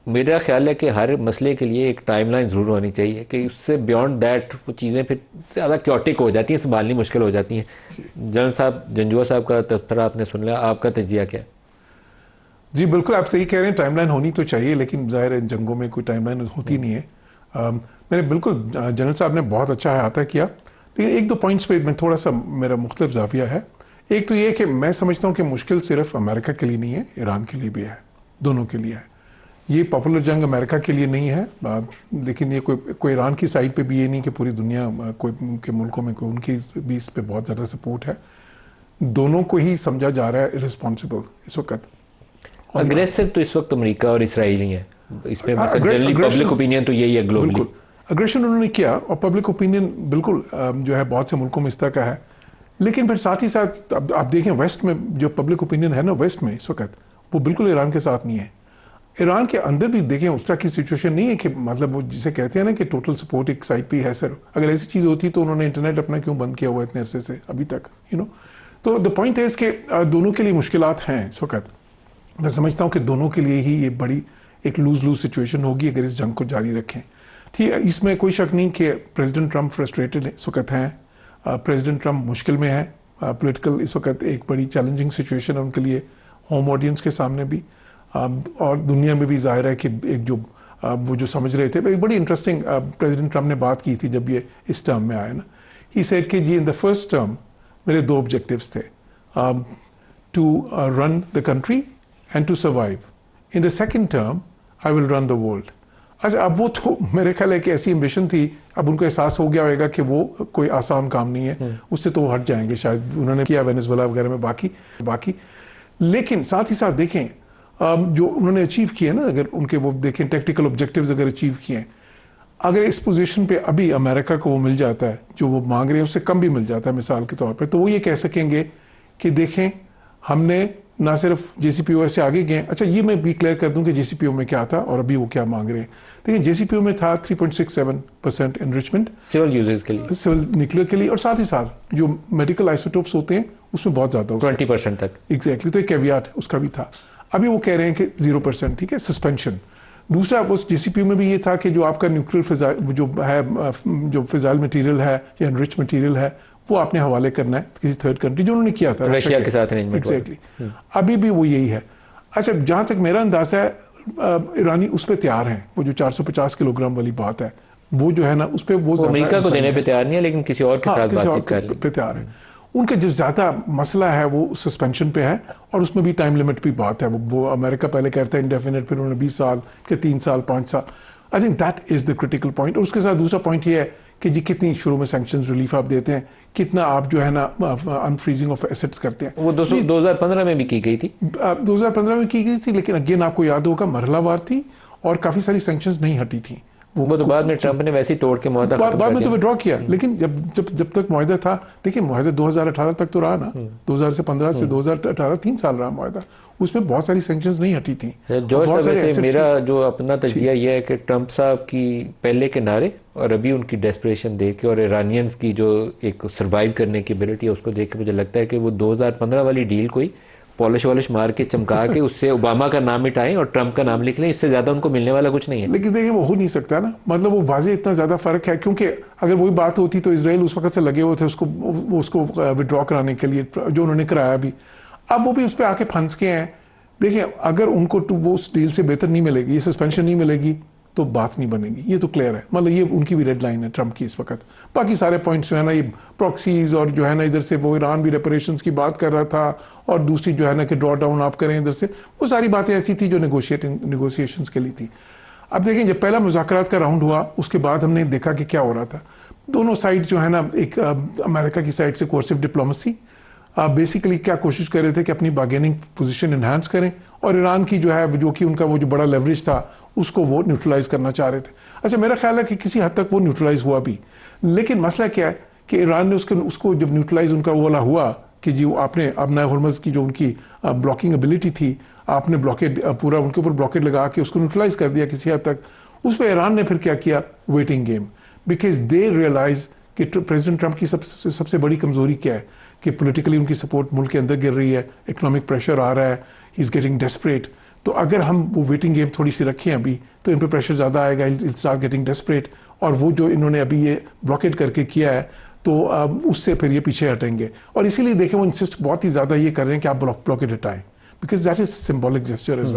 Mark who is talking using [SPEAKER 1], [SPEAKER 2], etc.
[SPEAKER 1] मेरा ख्याल है कि हर मसले के लिए एक टाइमलाइन ज़रूर होनी चाहिए कि उससे बियॉन्ड दैट वो चीज़ें फिर ज़्यादा क्योटिक हो जाती हैं, संभालनी मुश्किल हो जाती हैं। जनरल साहब, जंजुआ साहब का तबसरा आपने सुन लिया, आपका तजिया क्या है?
[SPEAKER 2] जी बिल्कुल, आप सही कह रहे हैं, टाइमलाइन होनी तो चाहिए, लेकिन ज़ाहिर है जंगों में कोई टाइमलाइन होती नहीं है। मैंने बिल्कुल जनरल साहब ने बहुत अच्छा अहाता किया, लेकिन एक दो पॉइंट्स पे मैं थोड़ा सा मेरा मुख्तलिफ जाविया है। एक तो ये कि मैं समझता हूँ कि मुश्किल सिर्फ अमेरिका के लिए नहीं है, ईरान के लिए भी है, दोनों के लिए है। ये पॉपुलर जंग अमेरिका के लिए नहीं है, लेकिन ये कोई ईरान की साइड पे भी ये नहीं कि पूरी दुनिया कोई के मुल्कों में कोई उनकी भी इस पे बहुत ज़्यादा सपोर्ट है। दोनों को ही समझा जा रहा है इररिस्पॉन्सिबल इस वक्त।
[SPEAKER 1] अग्रेसिव तो इस वक्त अमेरिका और इसराइल ही है, इसमें मतलब जनरली
[SPEAKER 2] अग्रेशन
[SPEAKER 1] पब्लिक ओपिनियन तो यही है ग्लोबली।
[SPEAKER 2] बिल्कुल, अग्रेशन उन्होंने किया और पब्लिक ओपिनियन बिल्कुल जो है बहुत से मुल्कों में इस तरह का है। लेकिन फिर साथ ही साथ अब आप देखें वेस्ट में जो पब्लिक ओपिनियन है ना वेस्ट में इस वक्त, वो बिल्कुल ईरान के साथ नहीं है। ईरान के अंदर भी देखें उस तरह की सिचुएशन नहीं है कि मतलब वो जिसे कहते हैं ना कि टोटल सपोर्ट एक साइड पे ही है। सर अगर ऐसी चीज़ होती तो उन्होंने इंटरनेट अपना क्यों बंद किया हुआ इतने अरसे से अभी तक, तो द पॉइंट है कि दोनों के लिए मुश्किलात हैं इस वक्त। मैं समझता हूँ कि दोनों के लिए ही ये बड़ी एक लूज लूज सिचुएशन होगी अगर इस जंग को जारी रखें। ठीक है, इसमें कोई शक नहीं कि प्रेसिडेंट ट्रंप फ्रस्ट्रेटेड इस वक्त हैं, प्रेसिडेंट ट्रंप मुश्किल में है, पॉलिटिकल इस वक्त एक बड़ी चैलेंजिंग सिचुएशन है उनके लिए, होम ऑडियंस के सामने भी और दुनिया में भी जाहिर है कि एक जो वो जो समझ रहे थे। एक बड़ी इंटरेस्टिंग प्रेसिडेंट ट्रंप ने बात की थी जब ये इस टर्म में आया ना, ही सेड कि जी इन द फर्स्ट टर्म मेरे दो ऑब्जेक्टिव्स थे, to run the country and to survive, in the second term I will run the world. अच्छा, अब वो तो मेरे ख्याल है कि ऐसी एम्बिशन थी, अब उनको एहसास हो गया होगा कि वो कोई आसान काम नहीं है, उससे तो वो हट जाएंगे शायद। उन्होंने किया वेनेजुएला वगैरह में बाकी लेकिन साथ ही साथ देखें जो उन्होंने अचीव किए ना, अगर उनके वो देखें टेक्टिकल ऑब्जेक्टिव्स अगर अचीव किए, अगर इस पोजीशन पे अभी अमेरिका को वो मिल जाता है जो वो मांग रहे हैं उससे कम भी मिल जाता है मिसाल के तौर पे, तो वो ये कह सकेंगे कि देखें हमने ना सिर्फ JCPOA से आगे गए। अच्छा, ये मैं भी क्लियर कर दूं कि JCPOA में क्या था और अभी वो क्या मांग रहे हैं। देखिए JCPOA में था 3.67% एनरिचमेंट
[SPEAKER 1] सिविल यूजेस के लिए,
[SPEAKER 2] सिविल न्यूक्लियर के लिए, और साथ ही साथ जो मेडिकल आइसोटोप्स होते हैं उसमें बहुत ज़्यादा
[SPEAKER 1] 20% तक।
[SPEAKER 2] एग्जैक्टली, तो एक कैवियाट उसका भी था। अभी वो कह रहे हैं कि 0%, ठीक है, सस्पेंशन। दूसरा उस JCPOA में भी ये था कि जो आपका न्यूक्लियर फिजाइल जो है, जो फिजाइल मटीरियल है या एनरिच मटीरियल है, वो आपने हवाले करना है किसी थर्ड कंट्री, जो उन्होंने किया था
[SPEAKER 1] रशिया के साथ अरेंजमेंट।
[SPEAKER 2] एग्जैक्टली, अभी भी वो यही है। अच्छा, जहाँ तक मेरा अंदाजा है ईरानी उस पर तैयार हैं, वो जो 450 किलोग्राम वाली बात है वो जो है ना उस पर वो
[SPEAKER 1] अमेरिका को देने पे तैयार नहीं है, लेकिन किसी और के साथ बातचीत कर रहे
[SPEAKER 2] पे तैयार है। उनका जो ज़्यादा मसला है वो सस्पेंशन पे है, और उसमें भी टाइम लिमिट भी बात है। वो अमेरिका पहले कहता है इंडेफिनिट, फिर उन्होंने 20 साल के 3 साल 5 साल। I think that is the critical point. और उसके साथ दूसरा पॉइंट ये है कि जी कितनी शुरू में सैंक्शंस रिलीफ आप देते हैं, कितना आप जो है ना अनफ्रीजिंग ऑफ एसेट्स करते हैं।
[SPEAKER 1] वो 2015 में भी की गई थी,
[SPEAKER 2] 2015 में की गई थी, लेकिन अगेन आपको याद होगा मरहलावार थी और काफ़ी सारी सैंक्शंस नहीं हटी थी।
[SPEAKER 1] वो तो बाद में ट्रंप ने वैसे ही तोड़ के मुआहदा
[SPEAKER 2] बाद में तो विड्रॉ किया, लेकिन जब तक मुआहदा था, देखिए मुआहदा 2018 तक तो रहा ना, 2015 से 2018 3 साल रहा मुआहदा, उसमें बहुत सारी सैंक्शंस नहीं हटी थी।
[SPEAKER 1] जॉर्ज साहब, वैसे मेरा जो अपना तजिया ये है कि ट्रंप साहब की पहले के नारे और अभी उनकी डेस्परेशन देख के और ईरानियंस की जो एक सर्वाइव करने की एबिलिटी है उसको देख के मुझे लगता है कि वो 2015 वाली डील कोई पॉलिश वॉलिश मार के चमका के उससे ओबामा का नाम मिटाएं और ट्रंप का नाम लिख लें, इससे ज्यादा उनको मिलने वाला कुछ नहीं है।
[SPEAKER 2] लेकिन देखिए वो हो नहीं सकता ना, मतलब वो वाजे इतना ज्यादा फर्क है, क्योंकि अगर वही बात होती तो इजराइल उस वक्त से लगे हुए थे उसको विड्रॉ कराने के लिए, जो उन्होंने कराया भी। अब वो भी उस पर आके फंस के हैं। देखिए अगर उनको वो उस डील से बेहतर नहीं मिलेगी, ये सस्पेंशन नहीं मिलेगी, तो बात नहीं बनेगी, ये तो क्लियर है। मतलब ये उनकी भी रेड लाइन है ट्रंप की इस वक्त। बाकी सारे पॉइंट्स जो है ना, ये प्रॉक्सीज और जो है ना इधर से वो ईरान भी रेपरेशंस की बात कर रहा था, और दूसरी जो है ना कि ड्रॉ डाउन आप करें इधर से, वो सारी बातें ऐसी थी जो नेगोशिएशंस के लिए थी। अब देखें जब पहला मुज़ाकरात का राउंड हुआ उसके बाद हमने देखा कि क्या हो रहा था। दोनों साइड जो है ना, एक अमेरिका की साइड से कोर्सिव डिप्लोमेसी बेसिकली क्या कोशिश कर रहे थे कि अपनी बार्गेनिंग पोजीशन इन्हांस करें, और ईरान की जो है जो कि उनका वो जो बड़ा लेवरेज था उसको वो न्यूट्रलाइज करना चाह रहे थे। अच्छा, मेरा ख्याल है कि किसी हद तक वो न्यूट्रलाइज हुआ भी, लेकिन मसला क्या है कि ईरान ने उसको जब न्यूट्रलाइज उनका वो वाला हुआ कि जी आपने अब नए हॉर्मज़ की जो उनकी ब्लॉकिंग एबिलिटी थी, आपने ब्लॉकेड पूरा उनके ऊपर ब्लॉकेड लगा के उसको न्यूट्रलाइज कर दिया किसी हद तक। उस पर ईरान ने फिर क्या किया, waiting game, because they realise कि प्रेसिडेंट ट्रंप की सबसे बड़ी कमजोरी क्या है कि पॉलिटिकली उनकी सपोर्ट मुल्क के अंदर गिर रही है, इकोनॉमिक प्रेशर आ रहा है, ही इज़ गेटिंग डेस्परेट। तो अगर हम वो वेटिंग गेम थोड़ी सी रखें अभी, तो इन पे प्रेशर ज़्यादा आएगा, इल स्टार्ट गेटिंग डेस्परेट, और वो जो इन्होंने अभी ये ब्लॉकेट करके किया है तो उससे फिर ये पीछे हटेंगे। और इसीलिए देखें वो इंसिस्ट बहुत ही ज़्यादा ये कर रहे हैं कि आप ब्लॉकेट हटाएं, because that is symbolic gesture as well.